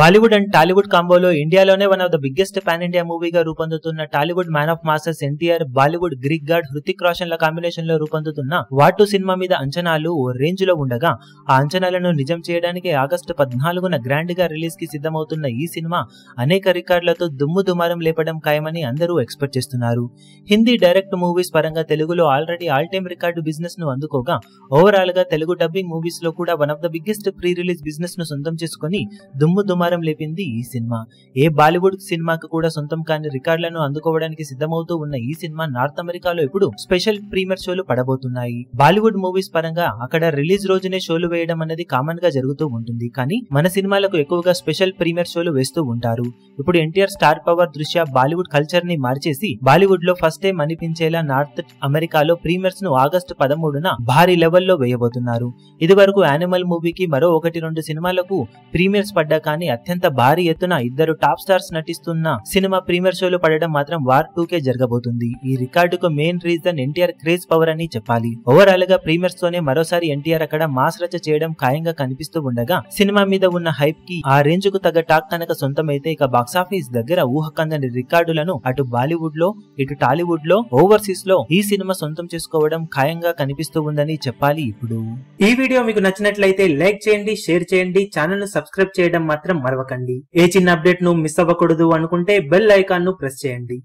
Bollywood and Tollywood కాంబోలో ఇండియాలోనే one of the biggest pan India మూవీగా రూపొందుతున్న Tollywood man of masses NTR, Bollywood Greek god Hrithik Roshan ల combination లో రూపొందుతున్న వార్2 సినిమా మీద అంచనాలు ఓ రేంజ్ లో ఉండగా, ఆ అంచనాలను నిజం చేయడానికి ఆగస్టు 14న గ్రాండ్ గా రిలీజ్ కి సిద్ధమవుతున్న ఈ సినిమా అనేక రికార్డులతో దుమ్ము దుమారం లేపడం ఖాయమని అందరూ ఎక్స్పెక్ట్ చేస్తున్నారు. హిందీ డైరెక్ట్ మూవీస్ పరంగా తెలుగులో already all time record business ను అందుకోగా, ఓవరాల్ గా తెలుగు డబ్బింగ్ మూవీస్ లో కూడా one of the biggest pre release business ను సొంతం చేసుకుని దుమ్ము దుమారం లేపింది ఈ సినిమా. ఏ బాలీవుడ్ సినిమాకు కూడా సొంతం కాని రికార్డులను అందుకోవడానికి సిద్ధమవుతూ ఉన్న ఈ సినిమా నార్త్ అమెరికాలో ఇప్పుడు స్పెషల్ ప్రీమియర్ షోలు పడబోతున్నాయి. బాలీవుడ్ మూవీస్ పరంగా అక్కడ రిలీజ్ రోజునే షోలు వేయడం అనేది కామన్ గా జరుగుతూ ఉంటుంది. కానీ మన సినిమాలకు ఎక్కువగా స్పెషల్ ప్రీమియర్ షోలు వేస్తూ ఉంటారు. ఇప్పుడు ఎన్టీఆర్ స్టార్ పవర్ దృష్ట్యా బాలీవుడ్ కల్చర్ ని మార్చేసి బాలీవుడ్ లో ఫస్ట్ టైం అనిపించేలా నార్త్ అమెరికాలో ప్రీమియర్స్ ను ఆగస్టు 13న భారీ లెవెల్లో వేయబోతున్నారు. ఇది వరకు యానిమల్ మూవీకి మరో 1-2 సినిమాలకు ప్రీమియర్స్ పడ్డా కానీ అత్యంత భారీ ఎత్తున ఇద్దరు టాప్ స్టార్స్ నటిస్తున్న సినిమా ప్రీమియర్ షోలు పడడం మాత్రం వార్2కే జరగబోతుంది. ఈ రికార్డుకు main reason NTR craze power అని చెప్పాలి. ఓవరాల్ గా ప్రీమియర్స్ తోనే మరోసారి ఎన్టీఆర్ అక్కడ మాస్ రచ చేయడం ఖాయంగా కనిపిస్తూ ఉండగా, సినిమా మీద ఉన్న హైప్ కి ఆ రేంజ్ కు తగ్గ టాక్ కనుక సొంతమైతే ఇక బాక్సాఫీస్ దగ్గర ఊహకందని రికార్డులను అటు బాలీవుడ్ లో ఇటు టాలీవుడ్ లో ఓవర్సీస్ లో ఈ సినిమా సొంతం చేసుకోవడం ఖాయంగా కనిపిస్తూ ఉందని చెప్పాలి. ఇప్పుడు ఈ వీడియో మీకు నచ్చినట్లయితే లైక్ చేయండి, షేర్ చేయండి, ఛానల్ ను సబ్స్క్రైబ్ చేయడం మాత్రం మరవకండి. ఏ చిన్న అప్డేట్ ను మిస్ అవ్వకూడదు అనుకుంటే బెల్ ఐకాన్ ను ప్రెస్ చేయండి.